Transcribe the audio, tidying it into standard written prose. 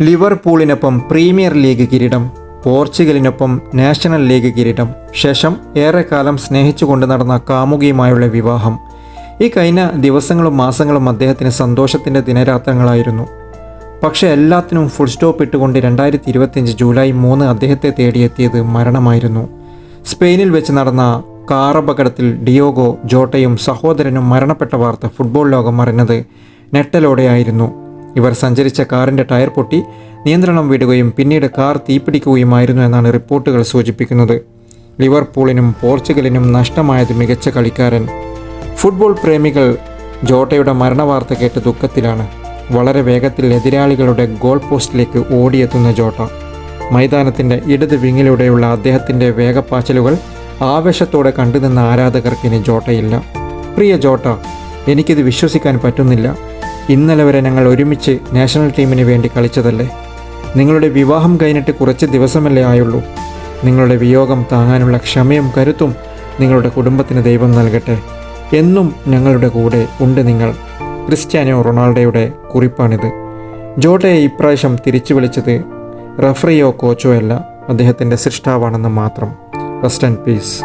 ലിവർപൂളിനൊപ്പം premier league കിരീടം, പോർച്ചുഗലിനൊപ്പം national league കിരീടം, ശേഷം ഏറെക്കാലം സ്നേഹിച്ചുകൊണ്ട് നടന്ന കാമുകിയുമായുള്ള വിവാഹം. ഈ കഴിഞ്ഞ ദിവസങ്ങളും മാസങ്ങളും അദ്ദേഹത്തിന് സന്തോഷത്തിൻ്റെ ദിനരാത്രങ്ങളായിരുന്നു. പക്ഷേ എല്ലാത്തിനും ഫുൾ സ്റ്റോപ്പ് ഇട്ടുകൊണ്ട് 2025 ജൂലൈ 3 അദ്ദേഹത്തെ തേടിയെത്തിയത് മരണമായിരുന്നു. സ്പെയിനിൽ വെച്ച് നടന്ന കാർ അപകടത്തിൽ ഡിയോഗോ ജോട്ടയും സഹോദരനും മരണപ്പെട്ട വാർത്ത ഫുട്ബോൾ ലോകം അറിഞ്ഞത് ഞെട്ടലോടെയായിരുന്നു. ഇവർ സഞ്ചരിച്ച കാറിൻ്റെ ടയർ പൊട്ടി നിയന്ത്രണം വിടുകയും പിന്നീട് കാർ തീപിടിക്കുകയുമായിരുന്നു എന്നാണ് റിപ്പോർട്ടുകൾ സൂചിപ്പിക്കുന്നത്. ലിവർപൂളിനും പോർച്ചുഗലിനും നഷ്ടമായത് മികച്ച കളിക്കാരൻ. ഫുട്ബോൾ പ്രേമികൾ ജോട്ടയുടെ മരണവാർത്ത കേട്ട് ദുഃഖത്തിലാണ്. വളരെ വേഗത്തിൽ എതിരാളികളുടെ ഗോൾ പോസ്റ്റിലേക്ക് ഓടിയെത്തുന്ന ജോട്ട. മൈതാനത്തിൻ്റെ ഇടത് വിങ്ങിലൂടെയുള്ള അദ്ദേഹത്തിൻ്റെ വേഗപ്പാച്ചിലുകൾ ആവേശത്തോടെ കണ്ടുനിന്ന ആരാധകർക്കിനി ജോട്ടയില്ല. പ്രിയ ജോട്ട, എനിക്കിത് വിശ്വസിക്കാൻ പറ്റുന്നില്ല. ഇന്നലെ വരെ ഞങ്ങൾ ഒരുമിച്ച് നാഷണൽ ടീമിന് വേണ്ടി കളിച്ചതല്ലേ? നിങ്ങളുടെ വിവാഹം കഴിഞ്ഞിട്ട് കുറച്ച് ദിവസമല്ലേ ആയുള്ളൂ. നിങ്ങളുടെ വിയോഗം താങ്ങാനുള്ള ക്ഷമയും കരുത്തും നിങ്ങളുടെ കുടുംബത്തിന് ദൈവം നൽകട്ടെ. എന്നും ഞങ്ങളുടെ കൂടെ ഉണ്ട് നിങ്ങൾ. ക്രിസ്ത്യാനോ റൊണാൾഡോയുടെ കുറിപ്പാണിത്. ജോട്ടയെ ഇപ്രാവശ്യം തിരിച്ചു വിളിച്ചത് റഫറിയോ കോച്ചോ അല്ല, അദ്ദേഹത്തിൻ്റെ സൃഷ്ടാവാണെന്ന് മാത്രം. Rest and piece.